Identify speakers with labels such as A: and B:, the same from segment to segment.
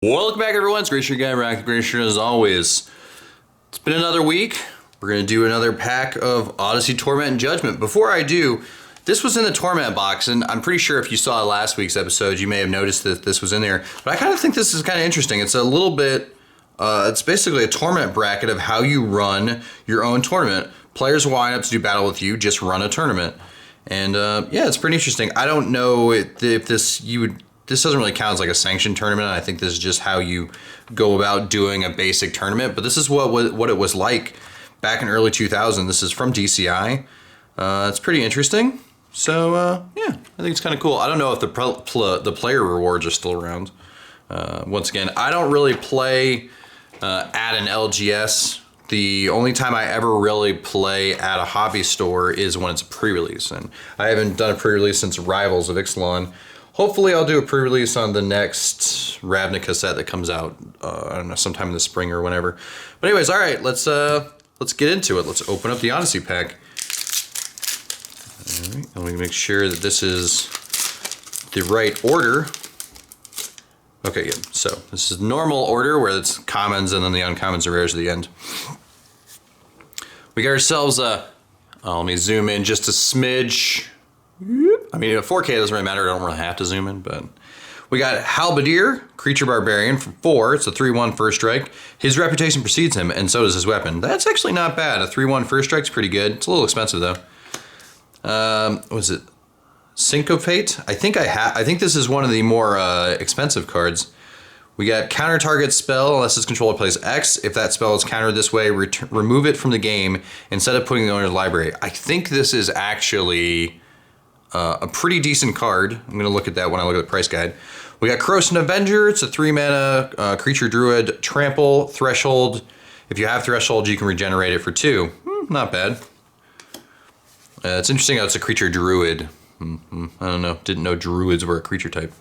A: Welcome back, everyone. It's Glacier Guy, Rack Glacier as always. It's been another week. We're going to do another pack of Odyssey Torment and Judgment. Before I do, this was in the Torment box, and I'm pretty sure if you saw last week's episode, you may have noticed that this was in there. But I kind of think this is kind of interesting. It's a little bit, it's basically a Torment bracket of how you run your own tournament. Players will line up to do battle with you, just run a tournament. And yeah, it's pretty interesting. I don't know if this, this doesn't really count as like a sanctioned tournament. I think this is just how you go about doing a basic tournament. But this is what it was like back in early 2000. This is from DCI. It's pretty interesting. So yeah, I think it's kind of cool. I don't know if the player rewards are still around. Once again, I don't really play at an LGS. The only time I ever really play at a hobby store is when it's a pre-release. And I haven't done a pre-release since Rivals of Ixalan. Hopefully I'll do a pre-release on the next Ravnica set that comes out, I don't know, sometime in the spring or whenever. But anyways, all right, let's get into it. Let's open up the Odyssey pack. All right, I'm gonna make sure that this is the right order. Okay, good. So this is normal order where it's commons and then the uncommons and rares at the end. We got ourselves let me zoom in just a smidge. I mean, at 4K doesn't really matter. I don't really have to zoom in, but we got Halberdier, Creature Barbarian for 4. It's a 3/1 first strike. His reputation precedes him, and so does his weapon. That's actually not bad. A 3/1 first strike's pretty good. It's a little expensive though. What is it? Syncopate? I think this is one of the more expensive cards. We got counter target spell unless its controller plays X. If that spell is countered this way, remove it from the game instead of putting it in the owner's library. I think this is actually a pretty decent card. I'm going to look at that when I look at the price guide. We got Corrosive Avenger. It's a 3-mana creature druid, trample, threshold. If you have threshold, you can regenerate it for 2. Not bad. It's interesting how it's a creature druid. I don't know. Didn't know druids were a creature type.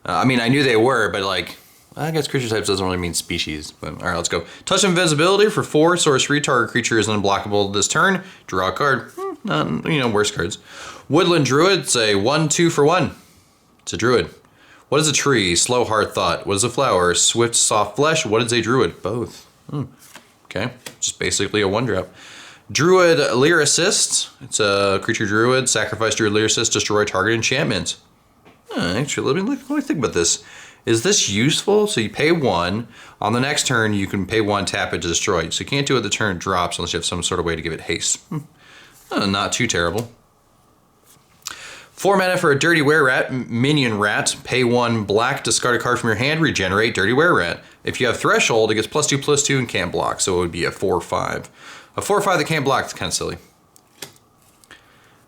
A: I mean, I knew they were, but like, I guess creature types doesn't really mean species. But all right, let's go. Touch Invisibility for 4. Sorcery. Target creature is unblockable this turn. Draw a card. Not, worse cards. Woodland Druid, it's a 1/2 for 1. It's a druid. What is a tree? Slow Hard Thought. What is a flower? Swift Soft Flesh. What is a druid? Both. Okay, just basically a 1-drop. Druid Lyricist. It's a creature druid. Sacrifice Druid Lyricist. Destroy target enchantment. Actually, let me think about this. Is this useful? So you pay 1. On the next turn, you can pay 1, tap it to destroy. So you can't do it the turn it drops unless you have some sort of way to give it haste. Not too terrible. 4 mana for a Dirty Were-Rat, minion rat. Pay 1 black, discard a card from your hand, regenerate Dirty Were-Rat. If you have Threshold, it gets +2/+2 and can't block, so it would be a 4/5. A 4/5 that can't block is kind of silly.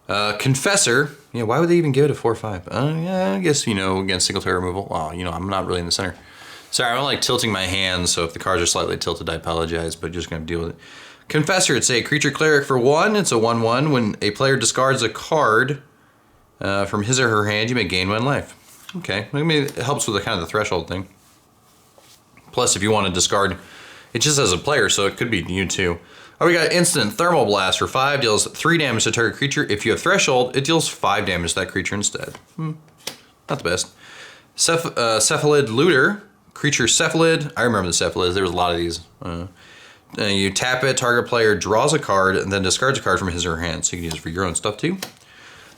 A: Confessor. Yeah, why would they even give it a 4/5? Yeah, I guess, against single target removal. Wow, I'm not really in the center. Sorry, I'm like tilting my hands, so if the cards are slightly tilted, I apologize, but just gonna deal with it. Confessor, it's a creature cleric for 1. It's a 1/1. When a player discards a card from his or her hand, you may gain 1 life. Okay, I mean, it helps with the kind of the threshold thing. Plus, if you want to discard, it just as a player, so it could be you too. Oh, we got Instant Thermal Blast for 5, deals 3 damage to target creature. If you have Threshold, it deals 5 damage to that creature instead. Not the best. Cephalid Looter, creature Cephalid. I remember the Cephalids, there was a lot of these. You tap it, target player draws a card, and then discards a card from his or her hand, so you can use it for your own stuff too.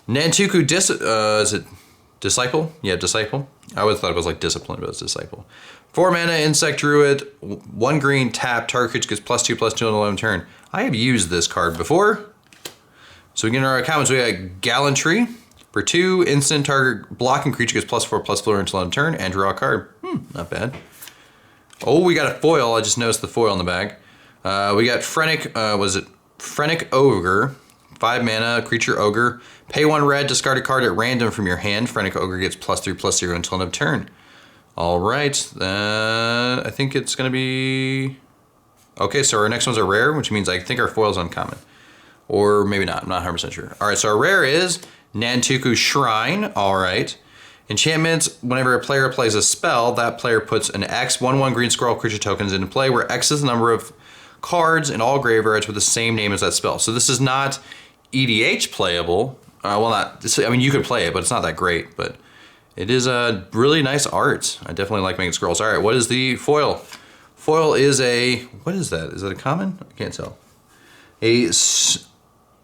A: Nantuku is it Disciple? Yeah, Disciple. I always thought it was like Discipline, but it's Disciple. 4 mana, Insect Druid, 1 green, tap, target creature gets +2/+2 on the 11th turn. I have used this card before. So we get in our comments, we got Gallantry. For 2, instant target blocking creature gets +4/+4 until end turn, and draw a card. Not bad. Oh, we got a foil. I just noticed the foil in the bag. We got Phrenic Ogre. 5 mana, creature ogre. Pay 1 red, discard a card at random from your hand. Phrenic Ogre gets +3/+0 until end of turn. All right, I think it's gonna be... Okay, so our next ones are rare, which means I think our foil's uncommon. Or maybe not, I'm not 100% sure. All right, so our rare is Nantuku Shrine, all right. Enchantments, whenever a player plays a spell, that player puts an X 1/1 green scroll creature tokens into play, where X is the number of cards in all graveyards with the same name as that spell. So this is not EDH playable. Well, not, I mean, you could play it, but it's not that great. But It is a really nice art. I definitely like making scrolls. All right, what is the foil? Foil is a, what is that? Is it a common? I can't tell. A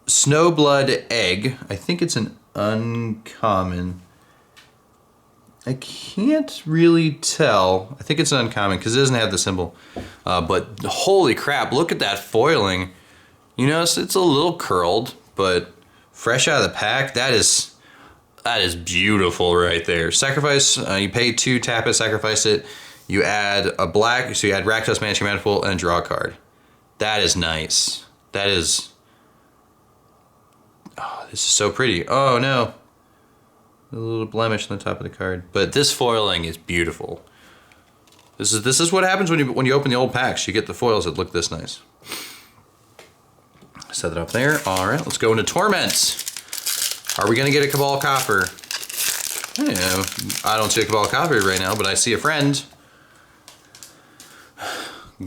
A: Snowblood Egg. I think it's an uncommon. I can't really tell. I think it's an uncommon because it doesn't have the symbol. But holy crap, look at that foiling. You notice it's a little curled, but fresh out of the pack, that is beautiful right there. Sacrifice, you pay 2, tap it, sacrifice it. You add a black, so you add Rakdos, Mansion Manifold, and draw a card. That is nice. That is, oh, this is so pretty. Oh no. A little blemish on the top of the card. But this foiling is beautiful. This is what happens when you open the old packs. You get the foils that look this nice. Set that up there. All right, let's go into Torment. Are we gonna get a Cabal Copper? Yeah, I don't see a Cabal Copper right now, but I see a friend.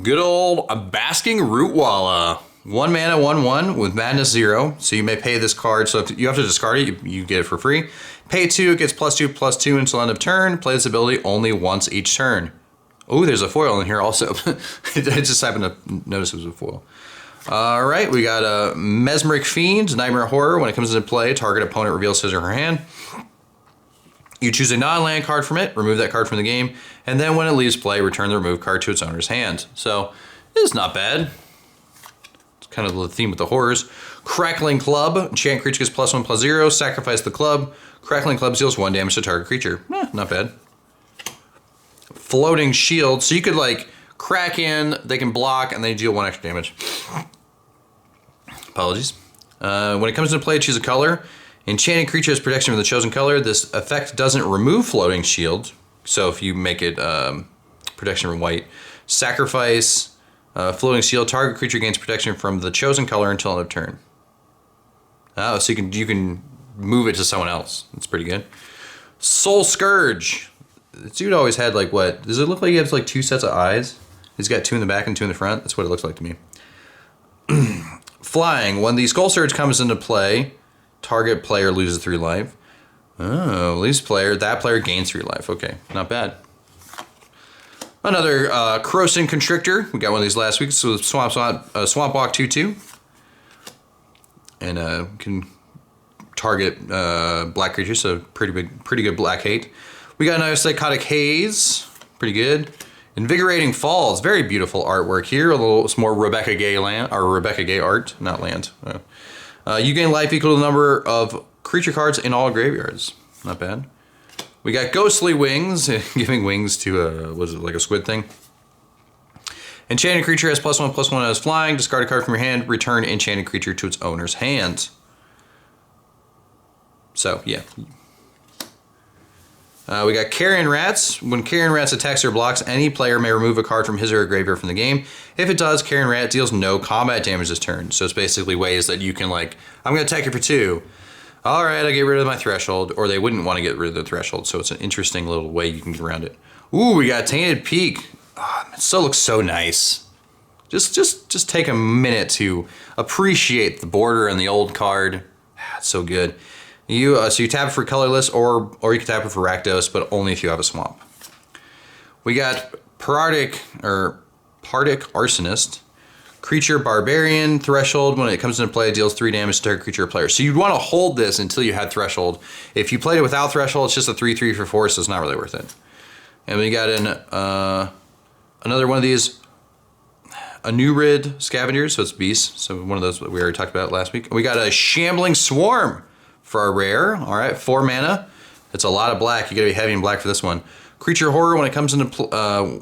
A: Good old Basking Rootwalla. 1 mana, 1/1 with Madness 0. So you may pay this card. So if you have to discard it, you get it for free. Pay 2, it gets +2/+2 until end of turn. Play this ability only once each turn. Oh, there's a foil in here also. I just happened to notice it was a foil. All right, we got a Mesmeric Fiend, Nightmare Horror. When it comes into play, target opponent reveals his or her hand. You choose a non-land card from it, remove that card from the game, and then when it leaves play, return the removed card to its owner's hand. So, it's not bad. It's kind of the theme with the horrors. Crackling Club, enchant creature gets +1/+0, sacrifice the club. Crackling Club deals 1 damage to target creature. Not bad. Floating Shield, so you could like crack in, they can block, and they deal 1 extra damage. Apologies. When it comes into play, choose a color. Enchanted creature has protection from the chosen color. This effect doesn't remove Floating Shield, so if you make it protection from white, sacrifice Floating Shield. Target creature gains protection from the chosen color until end of turn. Oh, so you can move it to someone else. That's pretty good. Soul Scourge. This dude always had like what? Does it look like he has like 2 sets of eyes? He's got 2 in the back and 2 in the front. That's what it looks like to me. Flying. When the Soul Surge comes into play, target player loses 3 life. Oh, leaves player. That player gains 3 life. Okay, not bad. Another Corrosive Constrictor. We got one of these last week. So Swamp Walk 2/2. And can target black creatures, so pretty good black hate. We got another Psychotic Haze. Pretty good. Invigorating Falls, very beautiful artwork here. A little more Rebecca Gay art, not land. You gain life equal to the number of creature cards in all graveyards. Not bad. We got Ghostly Wings, giving wings to a, was it like a squid thing? Enchanted creature has +1/+1 as flying. Discard a card from your hand. Return enchanted creature to its owner's hand. So yeah. We got Carrion Rats. When Carrion Rats attacks or blocks, any player may remove a card from his or her graveyard from the game. If it does, Carrion Rat deals no combat damage this turn. So it's basically ways that you can like, I'm going to attack you for 2. All right, I get rid of my threshold, or they wouldn't want to get rid of the threshold. So it's an interesting little way you can get around it. Ooh, we got Tainted Peak. Oh, it still looks so nice. Just take a minute to appreciate the border and the old card. It's so good. So you tap it for colorless, or you can tap it for Rakdos, but only if you have a swamp. We got Pardic Arsonist. Creature Barbarian, Threshold. When it comes into play, it deals 3 damage to target creature or player. So you'd want to hold this until you had Threshold. If you played it without Threshold, it's just a 3/3 for 4, so it's not really worth it. And we got another one of these Anurid Scavengers, so it's beasts. So one of those we already talked about last week. We got a Shambling Swarm for our rare. All right, 4 mana. It's a lot of black. You gotta be heavy and black for this one. Creature Horror. When it comes into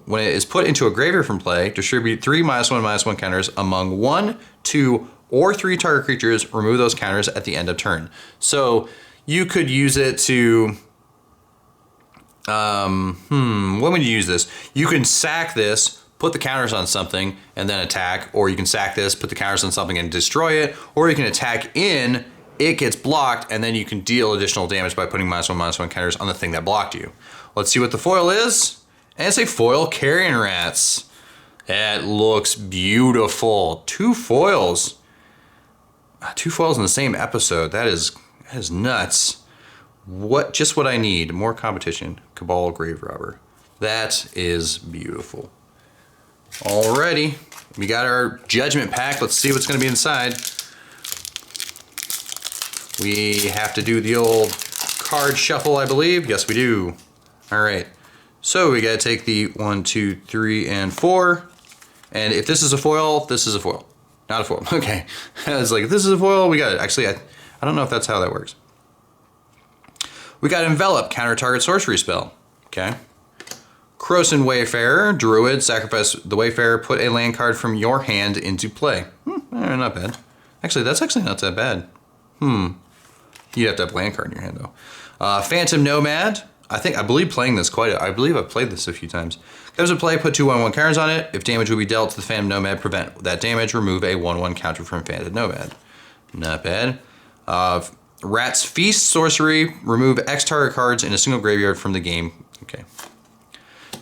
A: when it is put into a graveyard from play, distribute 3 -1/-1 counters among 1, 2, or 3 target creatures. Remove those counters at the end of turn. So you could use it to. When would you use this? You can sack this, put the counters on something, and then attack, or you can sack this, put the counters on something and destroy it, or you can attack in, it gets blocked, and then you can deal additional damage by putting -1/-1 counters on the thing that blocked you. Let's see what the foil is. And it's a foil Carrion Rats. That looks beautiful. 2 foils. 2 foils in the same episode. That is nuts. Just what I need. More competition. Cabal Grave Robber. That is beautiful. Alrighty. We got our Judgment Pack. Let's see what's going to be inside. We have to do the old card shuffle, I believe. Yes, we do. Alright. So we got to take the 1, 2, 3, and 4. And if this is a foil, this is a foil. Not a foil. Okay. It's like, if this is a foil, we got it. Actually, I don't know if that's how that works. We got Envelop, counter target sorcery spell. Okay. Krosan Wayfarer, Druid, sacrifice the Wayfarer, put a land card from your hand into play. Not bad. Actually, that's actually not that bad. You'd have to have a land card in your hand, though. Phantom Nomad. I believe playing this I believe I've played this a few times. Comes to play, put 2 1/1 counters on it. If damage will be dealt to the Phantom Nomad, prevent that damage, remove a 1/1 counter from Phantom Nomad. Not bad. Rat's Feast sorcery, remove X target cards in a single graveyard from the game. Okay.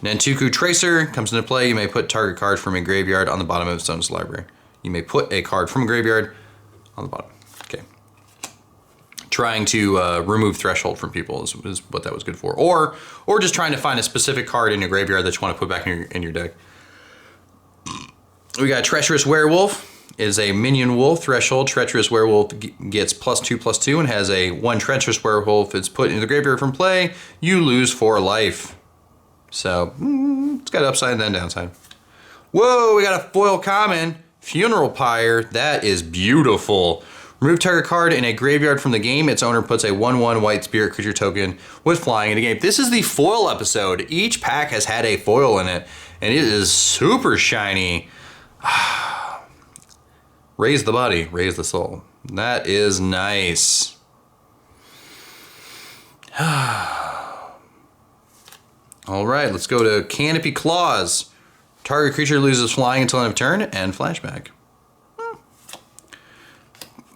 A: Nantuku Tracer comes into play. You may put target card from a graveyard on the bottom of its own library. You may put a card from a graveyard on the bottom. Okay. Trying to remove threshold from people is what that was good for. Or just trying to find a specific card in your graveyard that you want to put back in your deck. We got Treacherous Werewolf. It is a minion wolf. Threshold. Treacherous Werewolf gets +2/+2 and has a 1 Treacherous Werewolf. It's put into the graveyard from play. You lose 4 life. So, it's got upside and then downside. Whoa, we got a foil common. Funeral Pyre. That is beautiful. Remove target card in a graveyard from the game. Its owner puts a 1/1 white spirit creature token with flying in the game. This is the foil episode. Each pack has had a foil in it, and it is super shiny. Raise the body, raise the soul. That is nice. All right, let's go to Canopy Claws. Target creature loses flying until end of turn and flashback.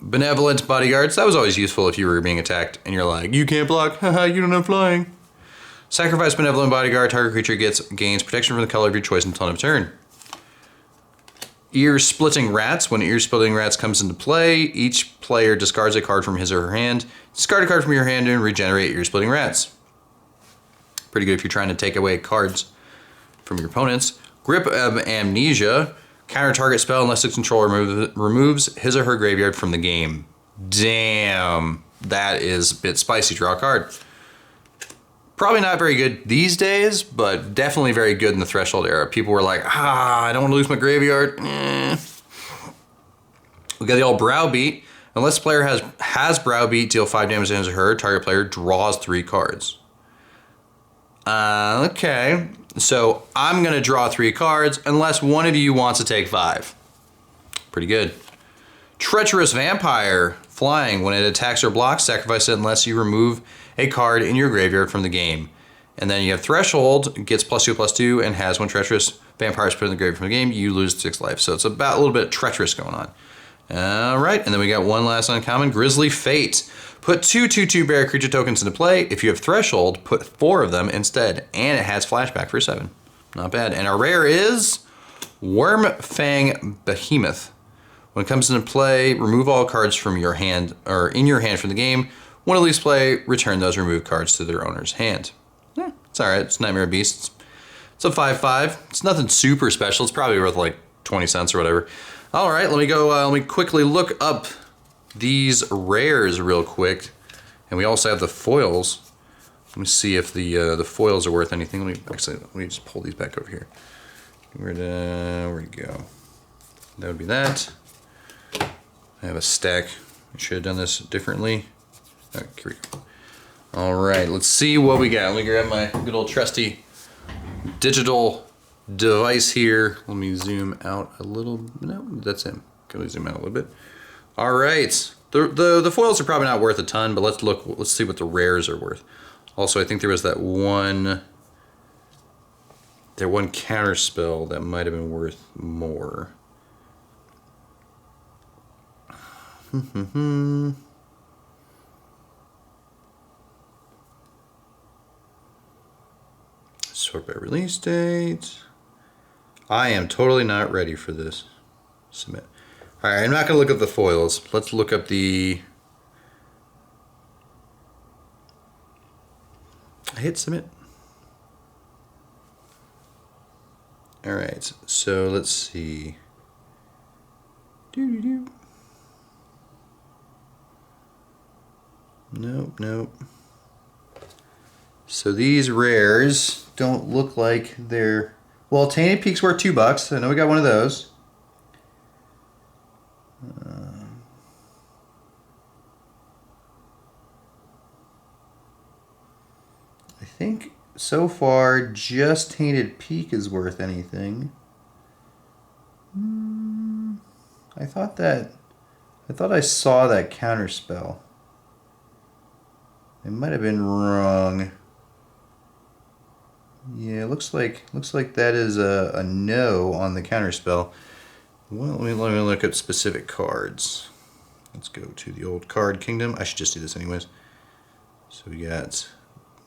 A: Benevolent Bodyguards. That was always useful if you were being attacked and you're like, you can't block, haha, you don't have flying. Sacrifice Benevolent Bodyguard. Target creature gains protection from the color of your choice until end of turn. Ear Splitting Rats. When Ear Splitting Rats comes into play, each player discards a card from his or her hand. Discard a card from your hand and regenerate Ear Splitting Rats. Pretty good if you're trying to take away cards from your opponents. Grip of Amnesia. Counter target spell unless its controller removes his or her graveyard from the game. Damn. That is a bit spicy. Draw a card. Probably not very good these days, but definitely very good in the Threshold era. People were like, I don't want to lose my graveyard. We got the old Browbeat. Unless the player has Browbeat, deal 5 damage to his or her. Target player draws 3 cards. Okay. So I'm going to draw 3 cards unless one of you wants to take 5. Pretty good. Treacherous Vampire. Flying. When it attacks or blocks, sacrifice it unless you remove a card in your graveyard from the game. And then you have Threshold. Gets +2/+2 and has 1 Treacherous Vampires put in the graveyard from the game. You lose 6 life. So it's about a little bit treacherous going on. All right. And then we got one last uncommon. Grisly Fate. Put 2 2/2 bear creature tokens into play. If you have Threshold, put 4 of them instead. And it has flashback for 7. Not bad. And our rare is Wormfang Behemoth. When it comes into play, remove all cards from your hand or in your hand from the game. When it leaves play, return those removed cards to their owner's hand. It's all right. It's Nightmare Beasts. It's a 5/5. It's nothing super special. It's probably worth like 20 cents or whatever. All right. Let me quickly look up these rares real quick, and we also have the foils. Let me see if the foils are worth anything. Let me just pull these back over here. Where'd it go? That would be that. I have a stack. I should have done this differently. All right, here we go. All right, let's see what we got. Let me grab my good old trusty digital device here. Let me zoom out a little. No, that's him. Can we zoom out a little bit? All right, the foils are probably not worth a ton, but let's see what the rares are worth. Also, I think there was that one counter spell that might have been worth more. Sort by release date. I am totally not ready for this. Submit. All right, I'm not going to look up the foils. Let's look up the I hit submit. All right, so let's see. Doo-doo-doo. Nope. So these rares don't look like they're... Well, Tainted Peak's worth $2. I know we got one of those. I think so far just Tainted Peak is worth anything. I thought I saw that counterspell. I might have been wrong. Yeah, looks like that is a no on the counterspell. Well, let me look at specific cards. Let's go to the old card kingdom. I should just do this anyways. So we got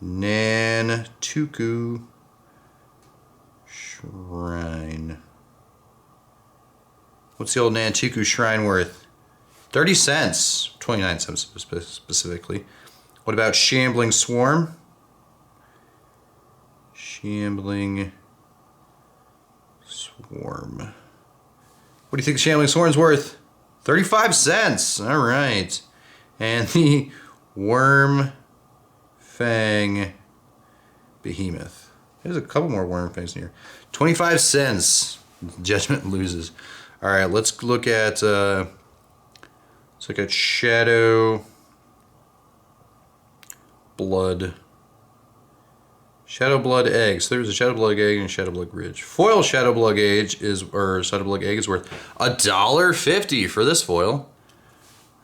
A: Nantuku Shrine. What's the old Nantuku Shrine worth? 30 cents. 29 cents specifically. What about Shambling Swarm? Shambling Swarm. What do you think the Shambling Swarm's worth? 35 cents. All right. And the Worm Fang Behemoth. There's a couple more Worm Fangs in here. 25 cents. Judgment loses. All right, let's look at Shadow Blood. Shadow Blood Egg. So there's a Shadow Blood Egg and a Shadow Blood Ridge. Foil Shadow Blood Egg is worth $1.50 for this foil.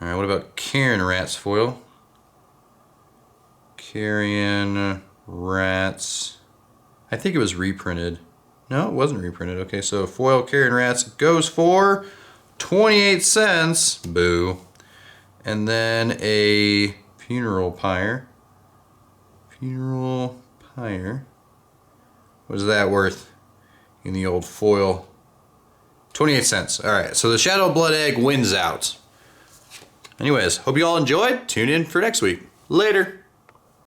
A: All right, what about Carrion Rats foil? Carrion Rats. I think it was reprinted. No, it wasn't reprinted. Okay, so foil Carrion Rats goes for 28 cents. Boo. And then a Funeral Pyre. Funeral Pyre. What is that worth in the old foil? 28 cents. All right, so the Shadow Blood Egg wins out. Anyways, hope you all enjoyed. Tune in for next week. Later.